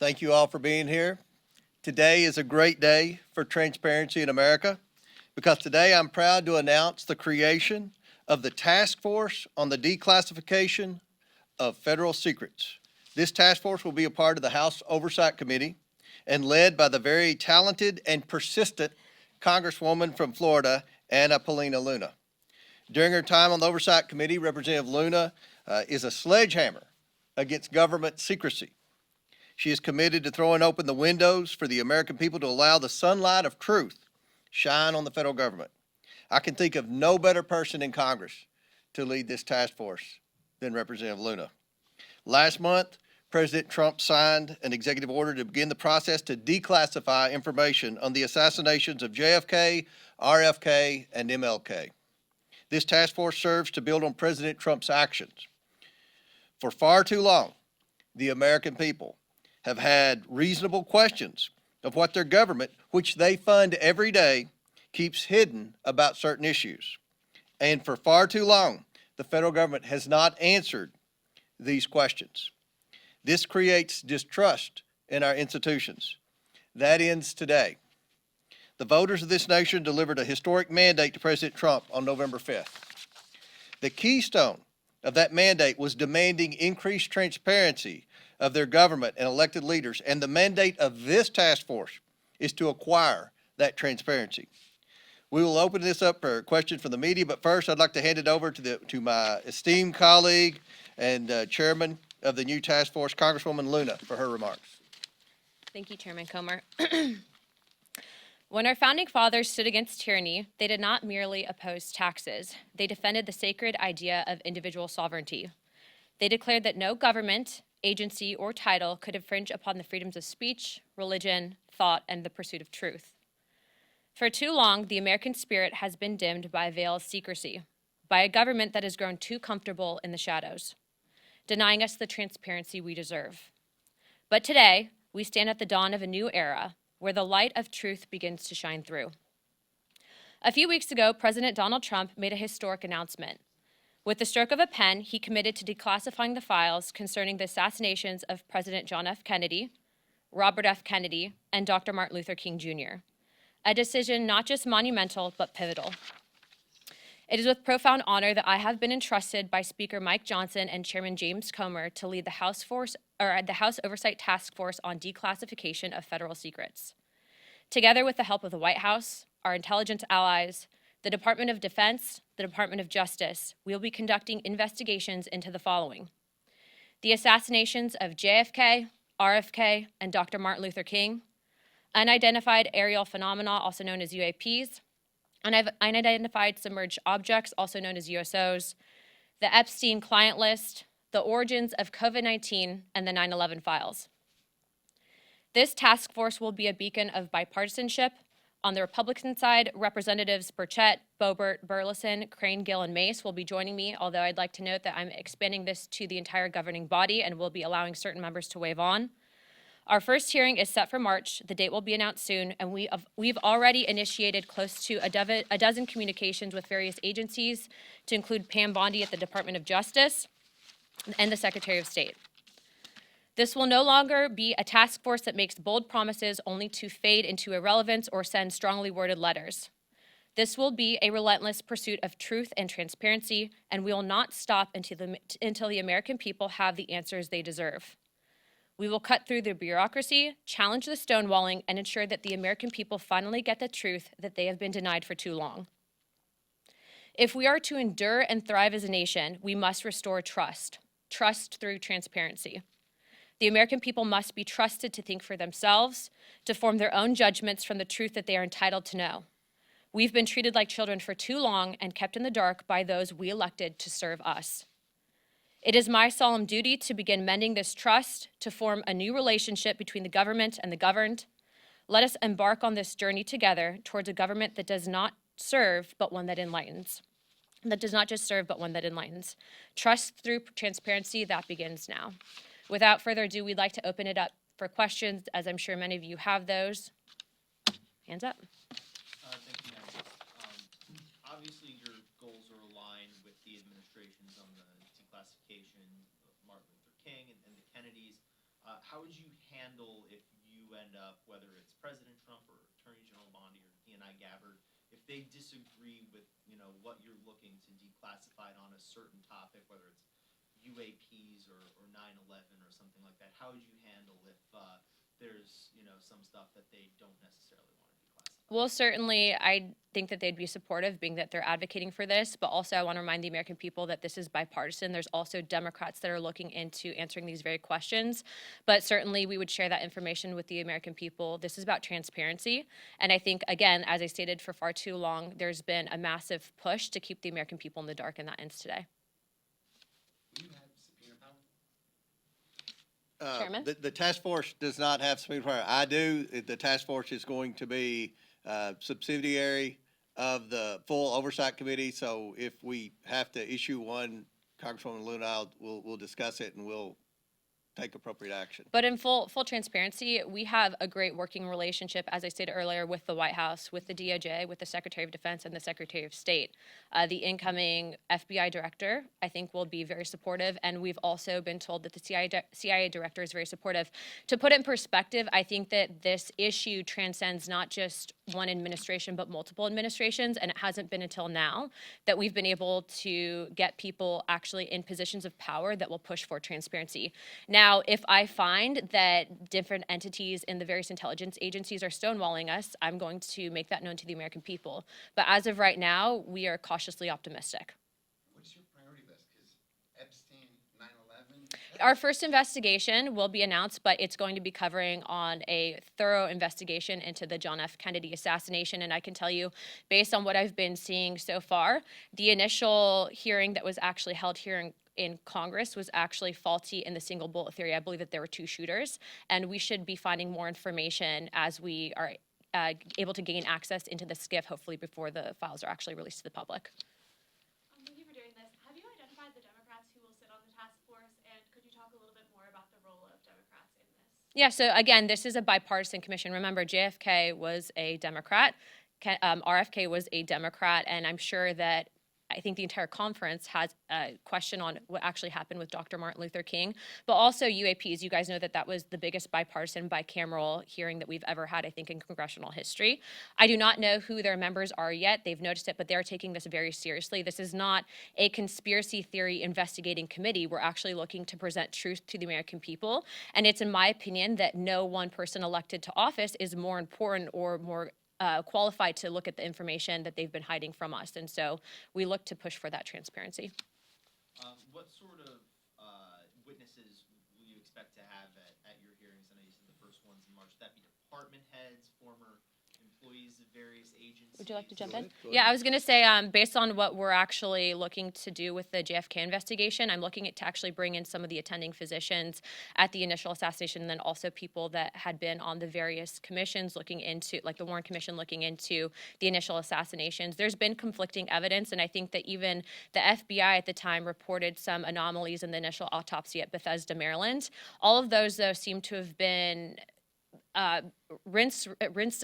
Thank you all for being here. Today is a great day for transparency in America because today I'm proud to announce the creation of the Task Force on the Declassification of Federal Secrets. This task force will be a part of the House Oversight Committee and led by the very talented and persistent Congresswoman from Florida, Paulina Luna. During her time on the Oversight Committee, Representative Luna is a sledgehammer against government secrecy. She is committed to throwing open the windows for the American people to allow the sunlight of truth shine on the federal government. I can think of no better person in Congress to lead this task force than Representative Luna. Last month, President Trump signed an executive order to begin the process to declassify information on the assassinations of JFK, RFK, and MLK. This task force serves to build on President Trump's actions. For far too long, the American people have had reasonable questions of what their government, which they fund every day, keeps hidden about certain issues. And for far too long, the federal government has not answered these questions. This creates distrust in our institutions. That ends today. The voters of this nation delivered a historic mandate to President Trump on November 5th. The keystone of that mandate was demanding increased transparency of their government and elected leaders, and the mandate of this task force is to acquire that transparency. We will open this up for questions from the media, but first I'd like to hand it over to my esteemed colleague and chairman of the new task force, Congresswoman Luna, for her remarks. Thank you, Chairman Comer. When our founding fathers stood against tyranny, they did not merely oppose taxes. They defended the sacred idea of individual sovereignty. They declared that no government, agency, or title could infringe upon the freedoms of speech, religion, thought, and the pursuit of truth. For too long, the American spirit has been dimmed by a veil of secrecy, by a government that has grown too comfortable in the shadows, denying us the transparency we deserve. But today, we stand at the dawn of a new era where the light of truth begins to shine through. A few weeks ago, President Donald Trump made a historic announcement. With the stroke of a pen, he committed to declassifying the files concerning the assassinations of President John F. Kennedy, Robert F. Kennedy, and Dr. Martin Luther King Jr., a decision not just monumental, but pivotal. It is with profound honor that I have been entrusted by Speaker Mike Johnson and Chairman James Comer to lead the House Oversight Task Force on Declassification of Federal Secrets. Together with the help of the White House, our intelligence allies, the Department of Defense, the Department of Justice, we will be conducting investigations into the following: the assassinations of JFK, RFK, and Dr. Martin Luther King, unidentified aerial phenomena, also known as UAPs, unidentified submerged objects, also known as USOs, the Epstein client list, the origins of COVID-19, and the 9/11 files. This task force will be a beacon of bipartisanship. On the Republican side, Representatives Burchett, Boebert, Burleson, Crane, Gill, and Mace will be joining me, although I'd like to note that I'm expanding this to the entire governing body and will be allowing certain members to waive on. Our first hearing is set for March. The date will be announced soon, and we've already initiated close to a dozen communications with various agencies, to include Pam Bondi at the Department of Justice and the Secretary of State. This will no longer be a task force that makes bold promises only to fade into irrelevance or send strongly worded letters. This will be a relentless pursuit of truth and transparency, and we will not stop until the American people have the answers they deserve. We will cut through the bureaucracy, challenge the stonewalling, and ensure that the American people finally get the truth that they have been denied for too long. If we are to endure and thrive as a nation, we must restore trust through transparency. The American people must be trusted to think for themselves, to form their own judgments from the truth that they are entitled to know. We've been treated like children for too long and kept in the dark by those we elected to serve us. It is my solemn duty to begin mending this trust, to form a new relationship between the government and the governed. Let us embark on this journey together towards a government that does not serve, but one that enlightens. That does not just serve, but one that enlightens. Trust through transparency, that begins now. Without further ado, we'd like to open it up for questions, as I'm sure many of you have those. Hands up. Thank you, Madam. Obviously, your goals are aligned with the administration's on the declassification of Martin Luther King and the Kennedys. how would you handle if you end up, whether it's President Trump or Attorney General Bondi or DNI Gabbard, if they disagree with, what you're looking to declassify on a certain topic, whether it's UAPs or 9/11 or something like that? How would you handle if there's, some stuff that they don't necessarily want to declassify? Well, certainly, I think that they'd be supportive, being that they're advocating for this. But also, I want to remind the American people that this is bipartisan. There's also Democrats that are looking into answering these very questions. But certainly, we would share that information with the American people. This is about transparency. And I think, again, as I stated for far too long, there's been a massive push to keep the American people in the dark, and that ends today. Do you have subpoena power? Chairman? The task force does not have subpoena power. I do. The task force is going to be subsidiary of the full oversight committee. So if we have to issue one, Congresswoman Luna, we'll discuss it and we'll take appropriate action. But in full transparency, we have a great working relationship, as I stated earlier, with the White House, with the DOJ, with the Secretary of Defense, and the Secretary of State. The incoming FBI director, I think, will be very supportive, and we've also been told that the CIA director is very supportive. To put it in perspective, I think that this issue transcends not just one administration, but multiple administrations, and it hasn't been until now that we've been able to get people actually in positions of power that will push for transparency. Now, if I find that different entities in the various intelligence agencies are stonewalling us, I'm going to make that known to the American people. But as of right now, we are cautiously optimistic. What's your priority list? Because Epstein, 9/11. Our first investigation will be announced, but it's going to be covering on a thorough investigation into the John F. Kennedy assassination. And I can tell you, based on what I've been seeing so far, the initial hearing that was actually held here in Congress was actually faulty in the single bullet theory. I believe that there were two shooters, and we should be finding more information as we are able to gain access into the SCIF, hopefully before the files are actually released to the public. Thank you for doing this. Have you identified the Democrats who will sit on the task force, and could you talk a little bit more about the role of Democrats in this? Yeah, so again, this is a bipartisan commission. Remember, JFK was a Democrat, RFK was a Democrat, and I'm sure that I think the entire conference has a question on what actually happened with Dr. Martin Luther King, but also UAPs. You guys know that that was the biggest bipartisan bicameral hearing that we've ever had, I think, in congressional history. I do not know who their members are yet. They've noticed it, but they're taking this very seriously. This is not a conspiracy theory investigating committee. We're actually looking to present truth to the American people. And it's in my opinion that no one person elected to office is more important or more qualified to look at the information that they've been hiding from us. And so we look to push for that transparency. What sort of witnesses will you expect to have at your hearings? I know you said the first one's in March. Would that be department heads, former employees of various agencies? Would you like to jump Go in? ahead, go Yeah, ahead. I was going to say, based on what we're actually looking to do with the JFK investigation, I'm looking to actually bring in some of the attending physicians at the initial assassination, and then also people that had been on the various commissions looking into, like the Warren Commission looking into the initial assassinations. There's been conflicting evidence, and I think that even the FBI at the time reported some anomalies in the initial autopsy at Bethesda, Maryland. All of those, though, seem to have been rinsed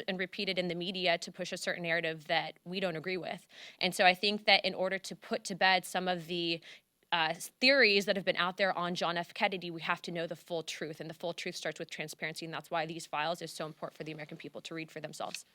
and repeated in the media to push a certain narrative that we don't agree with. And so I think that in order to put to bed some of the theories that have been out there on John F. Kennedy, we have to know the full truth. And the full truth starts with transparency. And that's why these files is so important for the American people to read for themselves.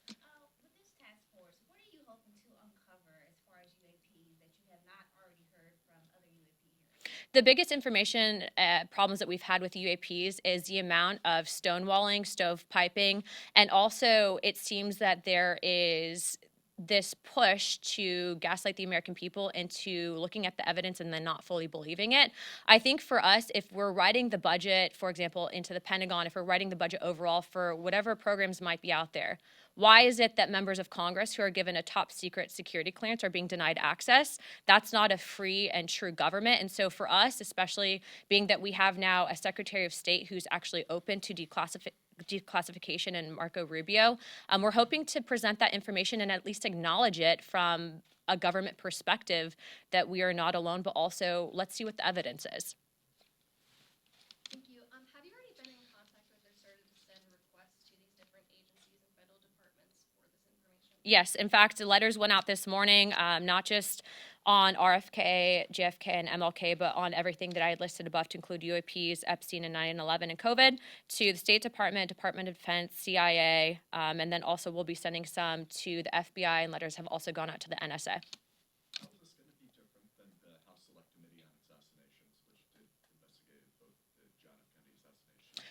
With this task force, what are you hoping to uncover as far as UAPs that you have not already heard from other UAP hearings? The biggest information problems that we've had with UAPs is the amount of stonewalling, stovepiping, and also it seems that there is this push to gaslight the American people into looking at the evidence and then not fully believing it. I think for us, if we're writing the budget, for example, into the Pentagon, if we're writing the budget overall for whatever programs might be out there, why is it that members of Congress who are given a top secret security clearance are being denied access? That's not a free and true government. And so for us, especially being that we have now a Secretary of State who's actually open to declassification and Marco Rubio, we're hoping to present that information and at least acknowledge it from a government perspective that we are not alone, but also let's see what the evidence is. Thank you. Have you already been in contact with or started to send requests to these different agencies and federal departments for this information? Yes, in fact, the letters went out this morning, not just on RFK, JFK, and MLK, but on everything that I had listed above to include UAPs, Epstein, and 9/11 and COVID, to the State Department, Department of Defense, CIA, and then also we'll be sending some to the FBI, and letters have also gone out to the NSA. How is this going to be different than the House Select Committee on Assassinations, which investigated both the John F. Kennedy assassination and the King assassination?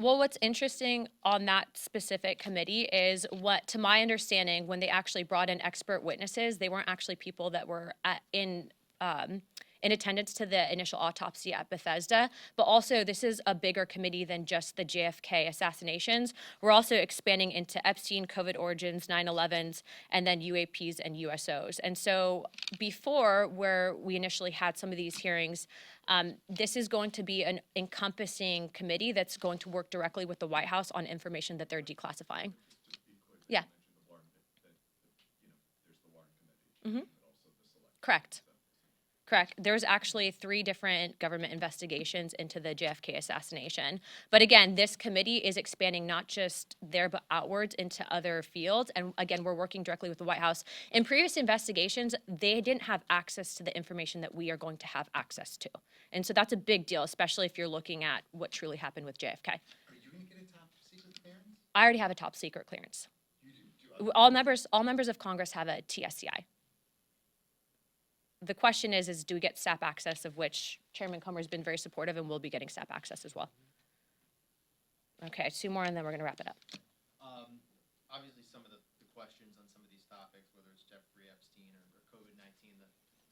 Well, what's interesting on that specific committee is what, to my understanding, when they actually brought in expert witnesses, they weren't actually people that were in attendance to the initial autopsy at Bethesda. But also, this is a bigger committee than just the JFK assassinations. We're also expanding into Epstein, COVID origins, 9/11s, and then UAPs and USOs. And so before, where we initially had some of these hearings, this is going to be an encompassing committee that's going to work directly with the White House on information that they're declassifying. Just to be clear, Yeah. you mentioned the Warren, there's the Warren Committee, Mhm. but also the Select. Correct. Correct. There's actually 3 different government investigations into the JFK assassination. But again, this committee is expanding not just there, but outwards into other fields. And again, we're working directly with the White House. In previous investigations, they didn't have access to the information that we are going to have access to. And so that's a big deal, especially if you're looking at what truly happened with JFK. Are you going to get a top secret clearance? I already have a top secret clearance. You do. All members of Congress have a TSCI. The question is do we get SAP access, of which Chairman Comer has been very supportive, and we'll be getting SAP access as well. Okay, 2 more, and then we're going to wrap it up. Obviously, some of the questions on some of these topics, whether it's Jeffrey Epstein or COVID-19,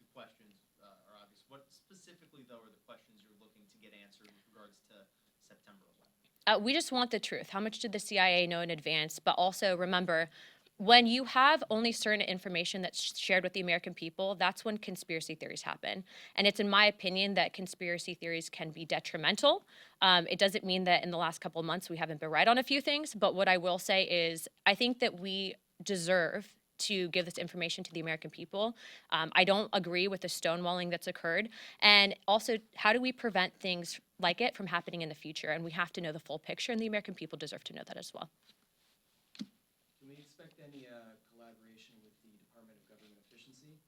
the questions are obvious. What specifically, though, are the questions you're looking to get answered with regards to September 11th? We just want the truth. How much did the CIA know in advance? But also remember, when you have only certain information that's shared with the American people, that's when conspiracy theories happen. And it's in my opinion that conspiracy theories can be detrimental. It doesn't mean that in the last couple of months we haven't been right on a few things, but what I will say is I think that we deserve to give this information to the American people. I don't agree with the stonewalling that's occurred. And also, how do we prevent things like it from happening in the future? And we have to know the full picture, and the American people deserve to know that as well. Can we expect any collaboration with the Department of Government Efficiency?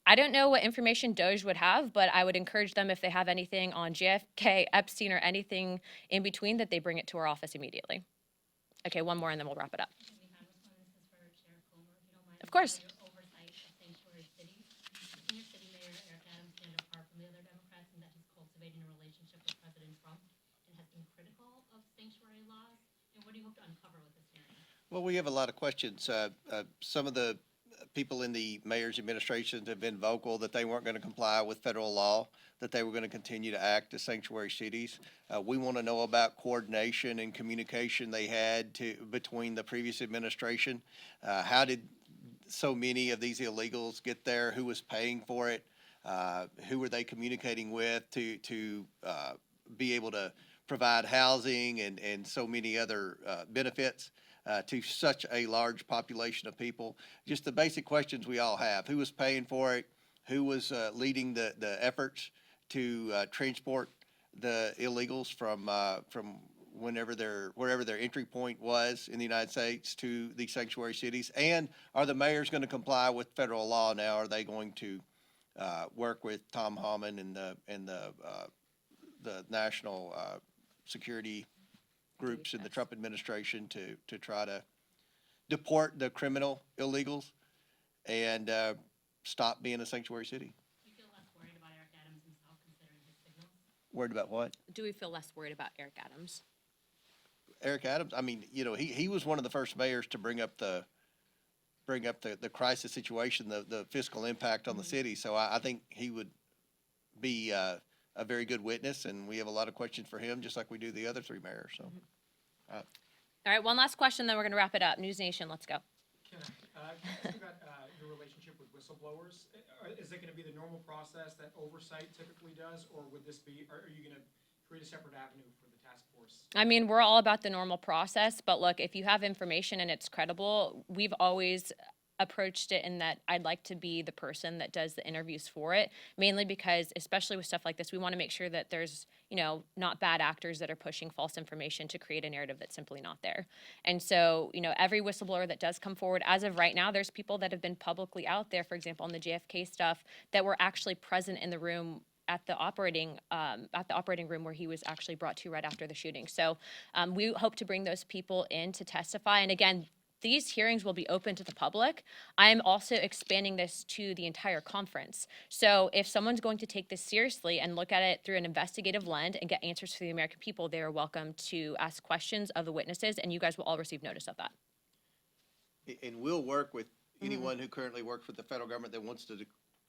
I don't know what information DOJ would have, but I would encourage them if they have anything on JFK, Epstein, or anything in between that they bring it to our office immediately. Okay, 1 more and then we'll wrap it up. We have this one. This is for Chair Comer, if you don't mind. Of course. Your oversight of sanctuary cities. Senior City Mayor Eric Adams stands apart from the other Democrats in that he's cultivating a relationship with President Trump and has been critical of sanctuary laws. And what do you hope to uncover with this hearing? Well, we have a lot of questions. Some of the people in the mayor's administration have been vocal that they weren't going to comply with federal law, that they were going to continue to act as sanctuary cities. We want to know about coordination and communication they had between the previous administration. How did so many of these illegals get there? Who was paying for it? Who were they communicating with to be able to provide housing and so many other benefits to such a large population of people? Just the basic questions we all have. Who was paying for it? Who was leading the efforts to transport the illegals from wherever their entry point was in the United States to these sanctuary cities? And are the mayors going to comply with federal law now? Are they going to work with Tom Homan and the national security groups in the Trump administration to try to deport the criminal illegals and stop being a sanctuary city? Do you feel less worried about Eric Adams himself considering his signals? Worried about what? Do we feel less worried about Eric Adams? Eric Adams, I mean, he was one of the first mayors to bring up the crisis situation, the fiscal impact on the city. So I think he would be a very good witness, and we have a lot of questions for him, just like we do the other 3 mayors. So, All right, 1 last question, then we're going to wrap it up. News Nation, let's go. Can I ask about your relationship with whistleblowers? Is it going to be the normal process that Oversight typically does, or would this be? Are you going to create a separate avenue for the task force? I mean, we're all about the normal process, but look, if you have information and it's credible, we've always approached it in that I'd like to be the person that does the interviews for it, mainly because, especially with stuff like this, we want to make sure that there's, not bad actors that are pushing false information to create a narrative that's simply not there. And so, every whistleblower that does come forward, as of right now, there's people that have been publicly out there, for example, on the JFK stuff, that were actually present in the room at the operating room where he was actually brought to right after the shooting. So we hope to bring those people in to testify. And again, these hearings will be open to the public. I am also expanding this to the entire conference. So if someone's going to take this seriously and look at it through an investigative lens and get answers for the American people, they are welcome to ask questions of the witnesses, and you guys will all receive notice of that. And we'll work with anyone who currently works with the federal government that wants to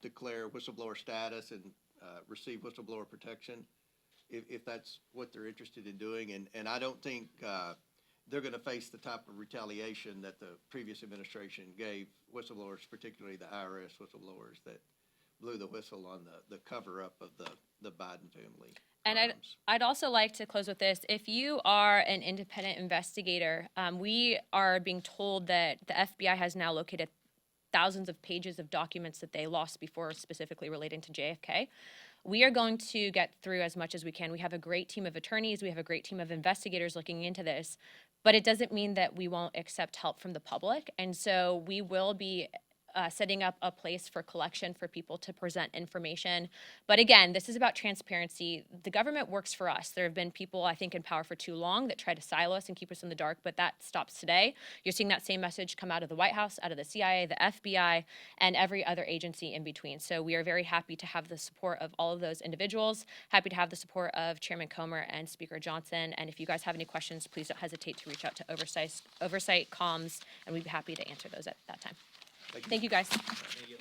declare whistleblower status and receive whistleblower protection, if that's what they're interested in doing. And I don't think they're going to face the type of retaliation that the previous administration gave whistleblowers, particularly the IRS whistleblowers that blew the whistle on the cover-up of the Biden family. And I'd also like to close with this. If you are an independent investigator, we are being told that the FBI has now located thousands of pages of documents that they lost before, specifically relating to JFK. We are going to get through as much as we can. We have a great team of attorneys. We have a great team of investigators looking into this. But it doesn't mean that we won't accept help from the public. And so we will be setting up a place for collection for people to present information. But again, this is about transparency. The government works for us. There have been people, I think, in power for too long that try to silo us and keep us in the dark, but that stops today. You're seeing that same message come out of the White House, out of the CIA, the FBI, and every other agency in between. So we are very happy to have the support of all of those individuals, happy to have the support of Chairman Comer and Speaker Johnson. And if you guys have any questions, please don't hesitate to reach out to Oversight Comms, and we'd be happy to answer those at that time. Thank you, guys. Thank you.